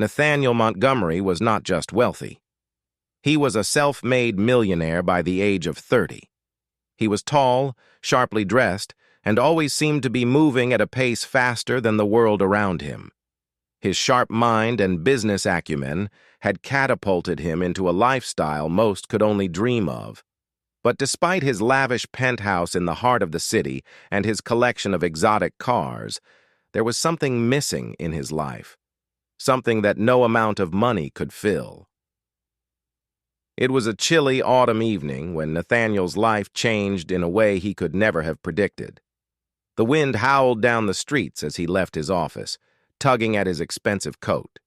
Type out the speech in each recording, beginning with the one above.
Nathaniel Montgomery was not just wealthy. He was a self-made millionaire by the age of 30. He was tall, sharply dressed, and always seemed to be moving at a pace faster than the world around him. His sharp mind and business acumen had catapulted him into a lifestyle most could only dream of. But despite his lavish penthouse in the heart of the city and his collection of exotic cars, there was something missing in his life, something that no amount of money could fill. It was a chilly autumn evening when Nathaniel's life changed in a way he could never have predicted. The wind howled down the streets as he left his office, tugging at his expensive coat.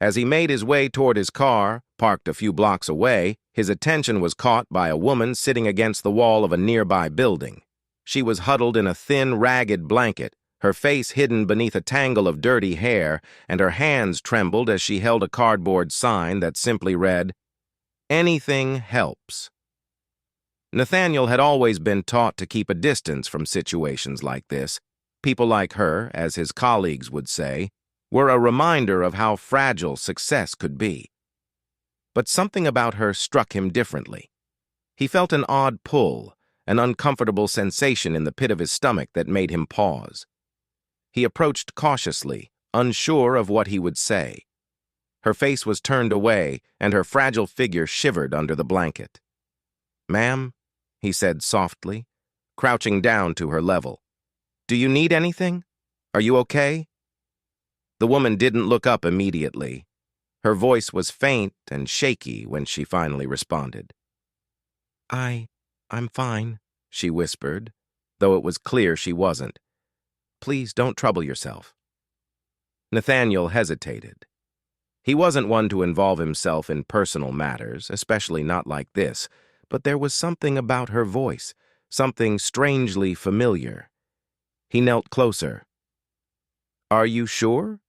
As he made his way toward his car, parked a few blocks away, his attention was caught by a woman sitting against the wall of a nearby building. She was huddled in a thin, ragged blanket, her face hidden beneath a tangle of dirty hair, and her hands trembled as she held a cardboard sign that simply read, "Anything helps." Nathaniel had always been taught to keep a distance from situations like this. People like her, as his colleagues would say, were a reminder of how fragile success could be. But something about her struck him differently. He felt an odd pull, an uncomfortable sensation in the pit of his stomach that made him pause. He approached cautiously, unsure of what he would say. Her face was turned away, and her fragile figure shivered under the blanket. "Ma'am," he said softly, crouching down to her level. "Do you need anything? Are you okay?" The woman didn't look up immediately. Her voice was faint and shaky when she finally responded. I'm fine," she whispered, though it was clear she wasn't. "Please don't trouble yourself." Nathaniel hesitated. He wasn't one to involve himself in personal matters, especially not like this, but there was something about her voice, something strangely familiar. He knelt closer. "Are you sure?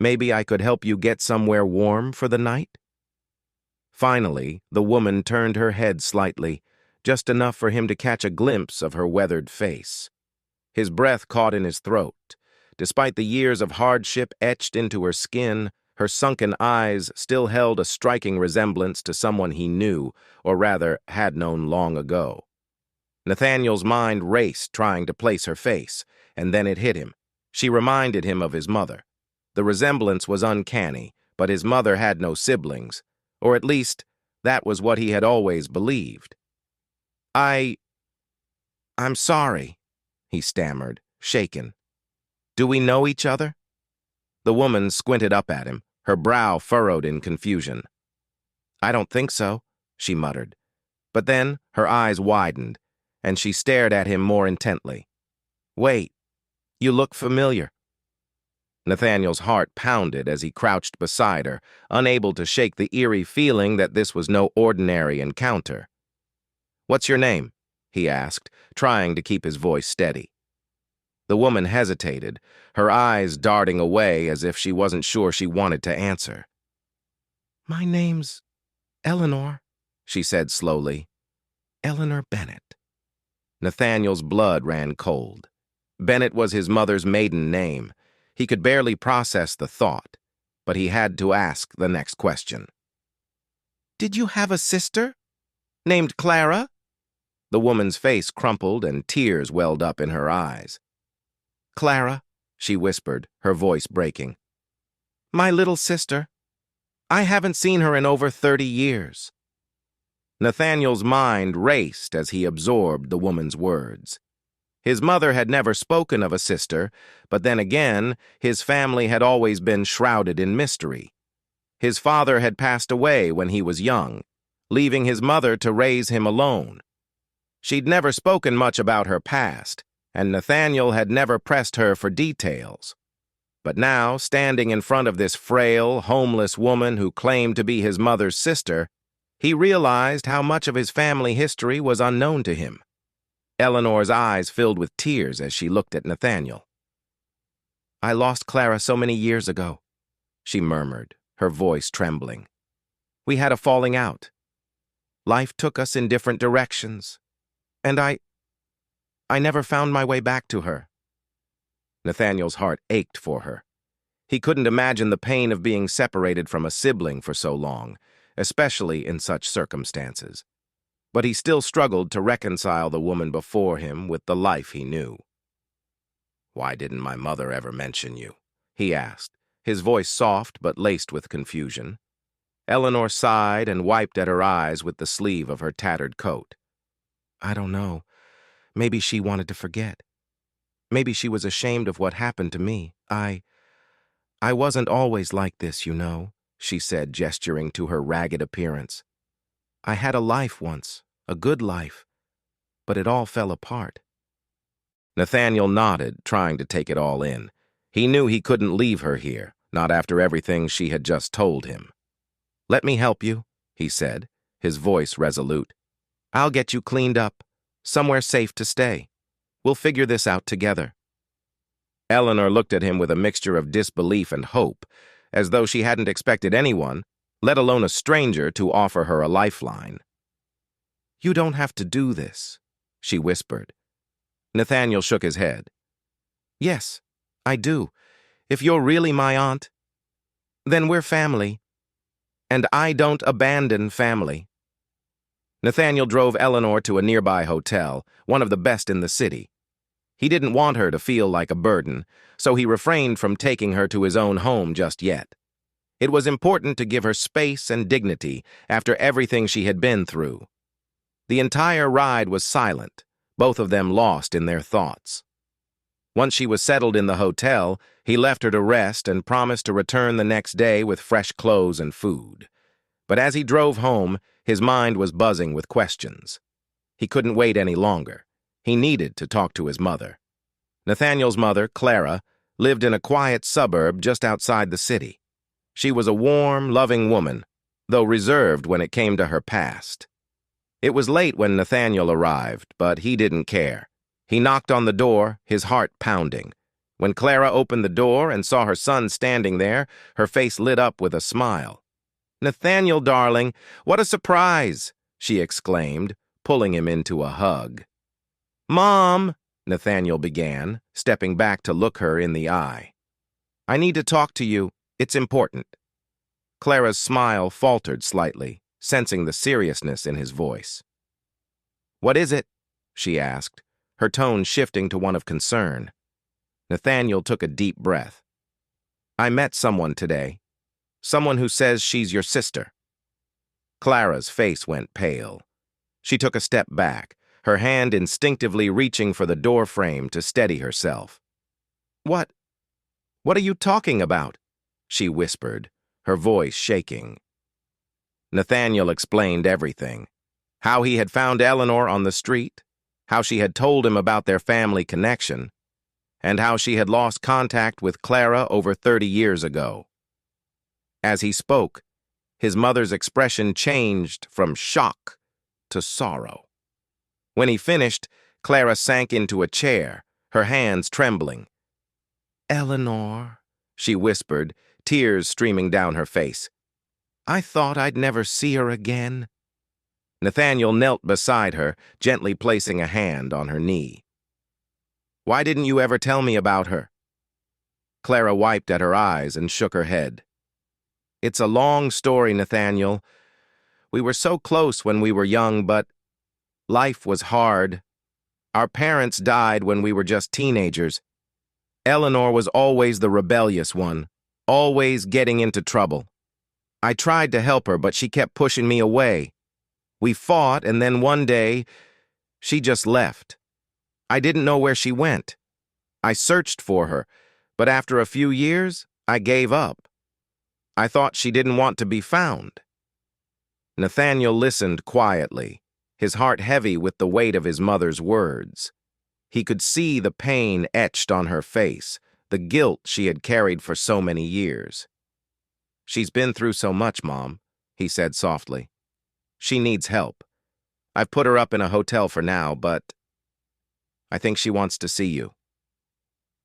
Maybe I could help you get somewhere warm for the night?" Finally, the woman turned her head slightly, just enough for him to catch a glimpse of her weathered face. His breath caught in his throat. Despite the years of hardship etched into her skin, her sunken eyes still held a striking resemblance to someone he knew, or rather, had known long ago. Nathaniel's mind raced trying to place her face, and then it hit him. She reminded him of his mother. The resemblance was uncanny, but his mother had no siblings, or at least, that was what he had always believed. I'm sorry," he stammered, shaken. "Do we know each other?" The woman squinted up at him, her brow furrowed in confusion. "I don't think so," she muttered. But then her eyes widened, and she stared at him more intently. "Wait, you look familiar." Nathaniel's heart pounded as he crouched beside her, unable to shake the eerie feeling that this was no ordinary encounter. "What's your name?" he asked, trying to keep his voice steady. The woman hesitated, her eyes darting away as if she wasn't sure she wanted to answer. "My name's Eleanor," she said slowly. "Eleanor Bennett." Nathaniel's blood ran cold. Bennett was his mother's maiden name. He could barely process the thought, but he had to ask the next question. "Did you have a sister? Named Clara?" The woman's face crumpled and tears welled up in her eyes. "Clara," she whispered, her voice breaking. "My little sister. I haven't seen her in over 30 years. Nathaniel's mind raced as he absorbed the woman's words. His mother had never spoken of a sister, but then again, his family had always been shrouded in mystery. His father had passed away when he was young, leaving his mother to raise him alone. She'd never spoken much about her past, and Nathaniel had never pressed her for details. But now, standing in front of this frail, homeless woman who claimed to be his mother's sister, he realized how much of his family history was unknown to him. Eleanor's eyes filled with tears as she looked at Nathaniel. "I lost Clara so many years ago," she murmured, her voice trembling. "We had a falling out. Life took us in different directions, and I never found my way back to her." Nathaniel's heart ached for her. He couldn't imagine the pain of being separated from a sibling for so long, especially in such circumstances. But he still struggled to reconcile the woman before him with the life he knew. "Why didn't my mother ever mention you?" he asked, his voice soft but laced with confusion. Eleanor sighed and wiped at her eyes with the sleeve of her tattered coat. "I don't know. Maybe she wanted to forget. Maybe she was ashamed of what happened to me. I wasn't always like this, you know," she said, gesturing to her ragged appearance. "I had a life once, a good life, but it all fell apart." Nathaniel nodded, trying to take it all in. He knew he couldn't leave her here, not after everything she had just told him. "Let me help you," he said, his voice resolute. "I'll get you cleaned up, somewhere safe to stay. We'll figure this out together." Eleanor looked at him with a mixture of disbelief and hope, as though she hadn't expected anyone, let alone a stranger, to offer her a lifeline. "You don't have to do this," she whispered. Nathaniel shook his head. "Yes, I do. If you're really my aunt, then we're family. And I don't abandon family." Nathaniel drove Eleanor to a nearby hotel, one of the best in the city. He didn't want her to feel like a burden, so he refrained from taking her to his own home just yet. It was important to give her space and dignity after everything she had been through. The entire ride was silent, both of them lost in their thoughts. Once she was settled in the hotel, he left her to rest and promised to return the next day with fresh clothes and food. But as he drove home, his mind was buzzing with questions. He couldn't wait any longer. He needed to talk to his mother. Nathaniel's mother, Clara, lived in a quiet suburb just outside the city. She was a warm, loving woman, though reserved when it came to her past. It was late when Nathaniel arrived, but he didn't care. He knocked on the door, his heart pounding. When Clara opened the door and saw her son standing there, her face lit up with a smile. "Nathaniel, darling, what a surprise!" she exclaimed, pulling him into a hug. "Mom," Nathaniel began, stepping back to look her in the eye. "I need to talk to you. It's important." Clara's smile faltered slightly, sensing the seriousness in his voice. "What is it?" she asked, her tone shifting to one of concern. Nathaniel took a deep breath. "I met someone today. Someone who says she's your sister." Clara's face went pale. She took a step back, her hand instinctively reaching for the door frame to steady herself. What are you talking about?" she whispered, her voice shaking. Nathaniel explained everything. How he had found Eleanor on the street, how she had told him about their family connection, and how she had lost contact with Clara over 30 years ago. As he spoke, his mother's expression changed from shock to sorrow. When he finished, Clara sank into a chair, her hands trembling. "Eleanor," she whispered, tears streaming down her face. "I thought I'd never see her again." Nathaniel knelt beside her, gently placing a hand on her knee. "Why didn't you ever tell me about her?" Clara wiped at her eyes and shook her head. "It's a long story, Nathaniel. We were so close when we were young, but life was hard. Our parents died when we were just teenagers. Eleanor was always the rebellious one, always getting into trouble. I tried to help her, but she kept pushing me away. We fought, and then one day, she just left. I didn't know where she went. I searched for her, but after a few years, I gave up. I thought she didn't want to be found." Nathaniel listened quietly, his heart heavy with the weight of his mother's words. He could see the pain etched on her face, the guilt she had carried for so many years. "She's been through so much, Mom," he said softly. "She needs help. I've put her up in a hotel for now, but I think she wants to see you."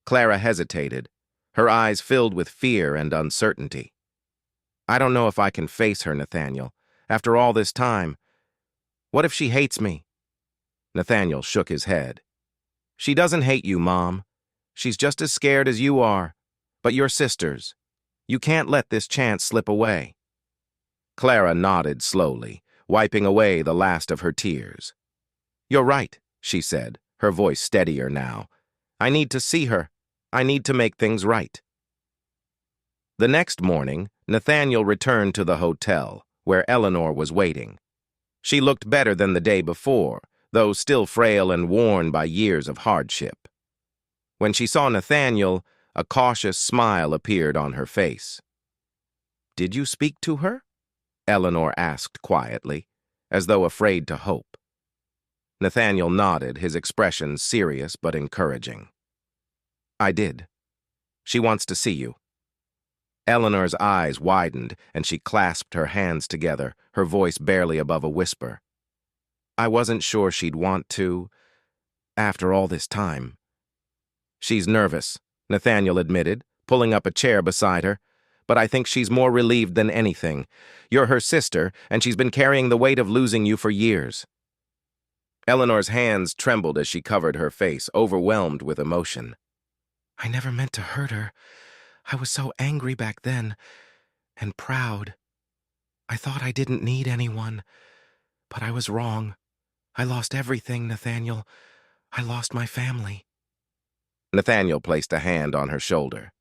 Clara hesitated, her eyes filled with fear and uncertainty. "I don't know if I can face her, Nathaniel. After all this time, what if she hates me?" Nathaniel shook his head. "She doesn't hate you, Mom. She's just as scared as you are, but you're sisters. You can't let this chance slip away. Clara nodded slowly, wiping away the last of her tears. You're right, she said, her voice steadier now. I need to see her. I need to make things right. The next morning, Nathaniel returned to the hotel, where Eleanor was waiting. She looked better than the day before, though still frail and worn by years of hardship. When she saw Nathaniel, a cautious smile appeared on her face. Did you speak to her? Eleanor asked quietly, as though afraid to hope. Nathaniel nodded, his expression serious but encouraging. I did. She wants to see you. Eleanor's eyes widened, and she clasped her hands together, her voice barely above a whisper. I wasn't sure she'd want to, after all this time. She's nervous, Nathaniel admitted, pulling up a chair beside her. But I think she's more relieved than anything. You're her sister, and she's been carrying the weight of losing you for years. Eleanor's hands trembled as she covered her face, overwhelmed with emotion. I never meant to hurt her. I was so angry back then, and proud. I thought I didn't need anyone, but I was wrong. I lost everything, Nathaniel. I lost my family. Nathaniel placed a hand on her shoulder.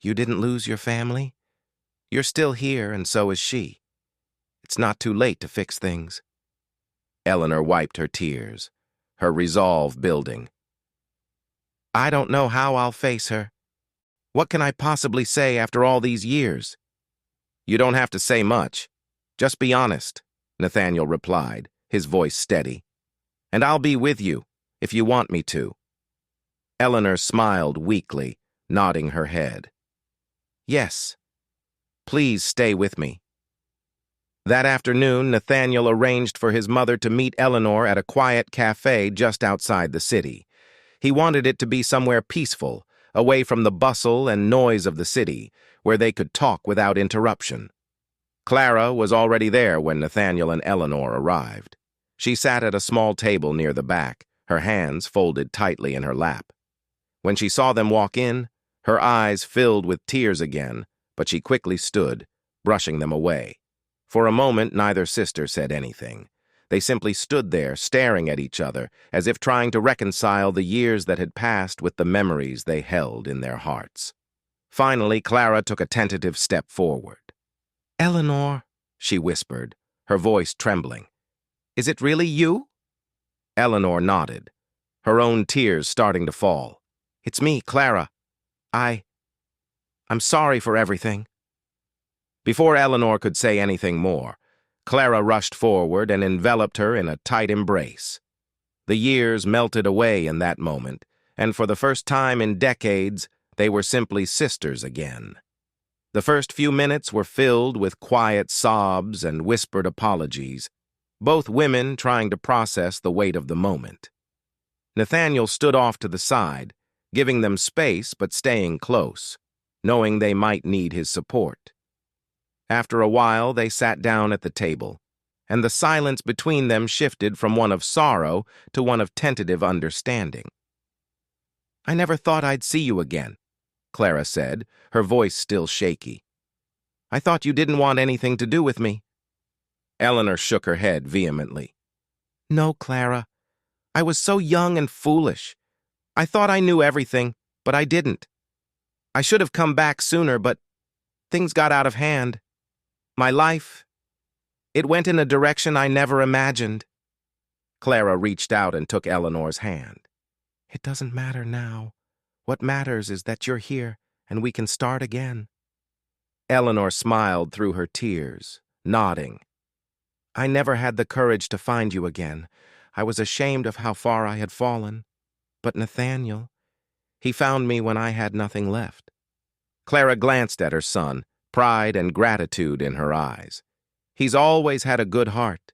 You didn't lose your family? You're still here, and so is she. It's not too late to fix things. Eleanor wiped her tears, her resolve building. I don't know how I'll face her. What can I possibly say after all these years? You don't have to say much. Just be honest, Nathaniel replied, his voice steady. And I'll be with you, if you want me to. Eleanor smiled weakly, nodding her head. Yes. Please stay with me. That afternoon, Nathaniel arranged for his mother to meet Eleanor at a quiet cafe just outside the city. He wanted it to be somewhere peaceful, away from the bustle and noise of the city, where they could talk without interruption. Clara was already there when Nathaniel and Eleanor arrived. She sat at a small table near the back, her hands folded tightly in her lap. When she saw them walk in, her eyes filled with tears again, but she quickly stood, brushing them away. For a moment, neither sister said anything. They simply stood there, staring at each other, as if trying to reconcile the years that had passed with the memories they held in their hearts. Finally, Clara took a tentative step forward. Eleanor, she whispered, her voice trembling. Is it really you? Eleanor nodded, her own tears starting to fall. It's me, Clara. I'm sorry for everything. Before Eleanor could say anything more, Clara rushed forward and enveloped her in a tight embrace. The years melted away in that moment, and for the first time in decades, they were simply sisters again. The first few minutes were filled with quiet sobs and whispered apologies, both women trying to process the weight of the moment. Nathaniel stood off to the side, giving them space but staying close, knowing they might need his support. After a while, they sat down at the table, and the silence between them shifted from one of sorrow to one of tentative understanding. I never thought I'd see you again, Clara said, her voice still shaky. I thought you didn't want anything to do with me. Eleanor shook her head vehemently. No, Clara. I was so young and foolish. I thought I knew everything, but I didn't. I should have come back sooner, but things got out of hand. My life, it went in a direction I never imagined. Clara reached out and took Eleanor's hand. It doesn't matter now. What matters is that you're here and we can start again. Eleanor smiled through her tears, nodding. I never had the courage to find you again. I was ashamed of how far I had fallen. But Nathaniel, he found me when I had nothing left. Clara glanced at her son, pride and gratitude in her eyes. He's always had a good heart.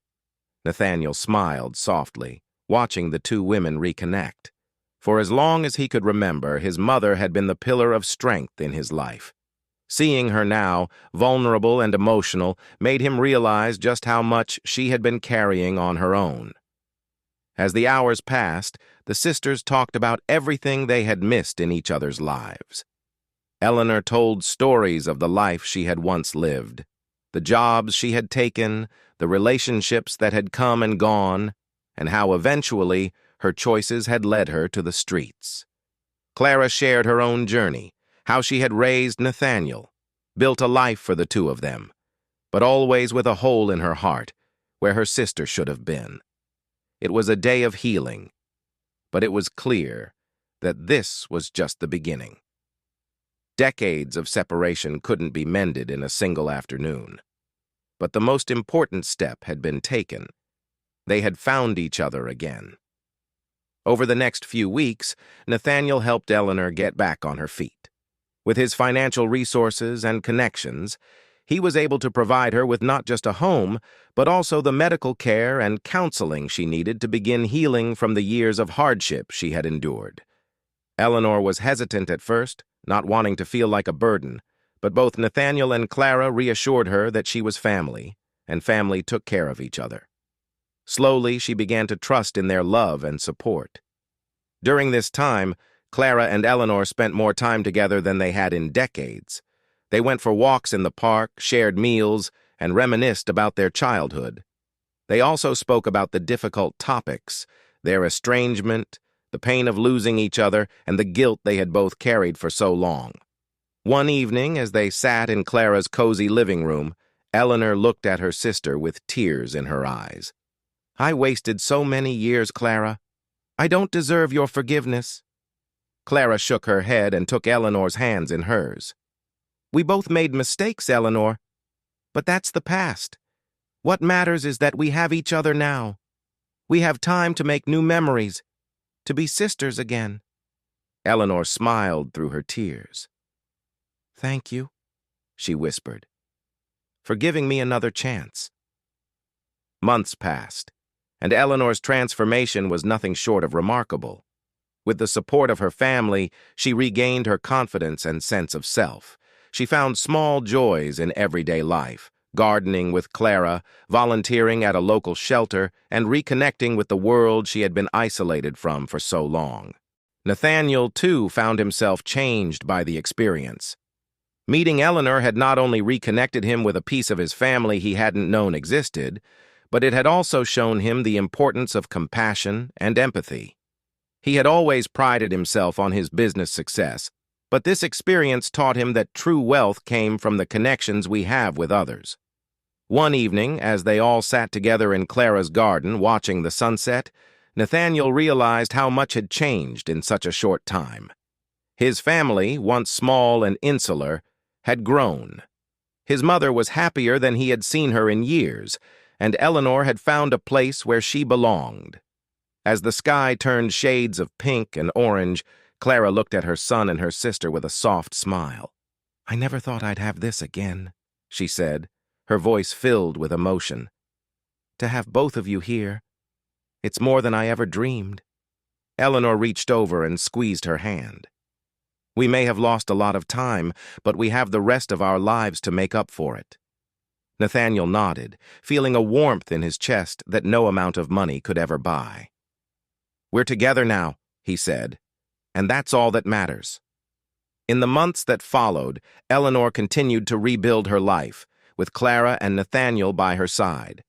Nathaniel smiled softly, watching the two women reconnect. For as long as he could remember, his mother had been the pillar of strength in his life. Seeing her now, vulnerable and emotional, made him realize just how much she had been carrying on her own. As the hours passed, the sisters talked about everything they had missed in each other's lives. Eleanor told stories of the life she had once lived, the jobs she had taken, the relationships that had come and gone, and how eventually her choices had led her to the streets. Clara shared her own journey, how she had raised Nathaniel, built a life for the two of them, but always with a hole in her heart where her sister should have been. It was a day of healing, but it was clear that this was just the beginning. Decades of separation couldn't be mended in a single afternoon. But the most important step had been taken. They had found each other again. Over the next few weeks, Nathaniel helped Eleanor get back on her feet. With his financial resources and connections, he was able to provide her with not just a home, but also the medical care and counseling she needed to begin healing from the years of hardship she had endured. Eleanor was hesitant at first, not wanting to feel like a burden, but both Nathaniel and Clara reassured her that she was family, and family took care of each other. Slowly, she began to trust in their love and support. During this time, Clara and Eleanor spent more time together than they had in decades. They went for walks in the park, shared meals, and reminisced about their childhood. They also spoke about the difficult topics, their estrangement, the pain of losing each other, and the guilt they had both carried for so long. One evening, as they sat in Clara's cozy living room, Eleanor looked at her sister with tears in her eyes. "I wasted so many years, Clara. I don't deserve your forgiveness." Clara shook her head and took Eleanor's hands in hers. "We both made mistakes, Eleanor, but that's the past. What matters is that we have each other now. We have time to make new memories, to be sisters again." Eleanor smiled through her tears. "Thank you," she whispered, "for giving me another chance." Months passed, and Eleanor's transformation was nothing short of remarkable. With the support of her family, she regained her confidence and sense of self. She found small joys in everyday life, gardening with Clara, volunteering at a local shelter, and reconnecting with the world she had been isolated from for so long. Nathaniel, too, found himself changed by the experience. Meeting Eleanor had not only reconnected him with a piece of his family he hadn't known existed, but it had also shown him the importance of compassion and empathy. He had always prided himself on his business success, but this experience taught him that true wealth came from the connections we have with others. One evening, as they all sat together in Clara's garden watching the sunset, Nathaniel realized how much had changed in such a short time. His family, once small and insular, had grown. His mother was happier than he had seen her in years, and Eleanor had found a place where she belonged. As the sky turned shades of pink and orange, Clara looked at her son and her sister with a soft smile. "I never thought I'd have this again," she said, her voice filled with emotion. "To have both of you here, it's more than I ever dreamed." Eleanor reached over and squeezed her hand. "We may have lost a lot of time, but we have the rest of our lives to make up for it." Nathaniel nodded, feeling a warmth in his chest that no amount of money could ever buy. "We're together now," he said, "and that's all that matters." In the months that followed, Eleanor continued to rebuild her life, with Clara and Nathaniel by her side.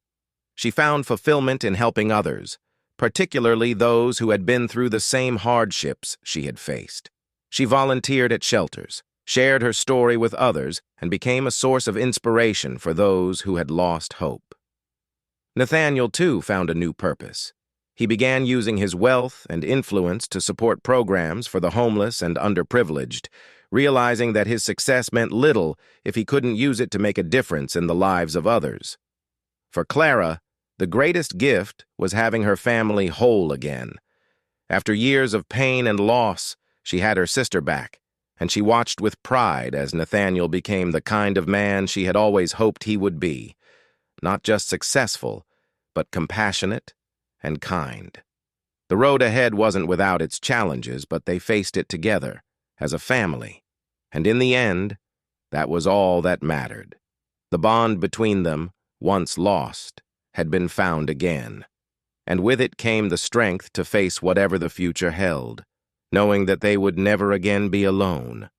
She found fulfillment in helping others, particularly those who had been through the same hardships she had faced. She volunteered at shelters, shared her story with others, and became a source of inspiration for those who had lost hope. Nathaniel, too, found a new purpose. He began using his wealth and influence to support programs for the homeless and underprivileged, realizing that his success meant little if he couldn't use it to make a difference in the lives of others. For Clara, the greatest gift was having her family whole again. After years of pain and loss, she had her sister back, and she watched with pride as Nathaniel became the kind of man she had always hoped he would be, not just successful, but compassionate and kind. The road ahead wasn't without its challenges, but they faced it together, as a family, and in the end, that was all that mattered. The bond between them, once lost, had been found again, and with it came the strength to face whatever the future held, knowing that they would never again be alone.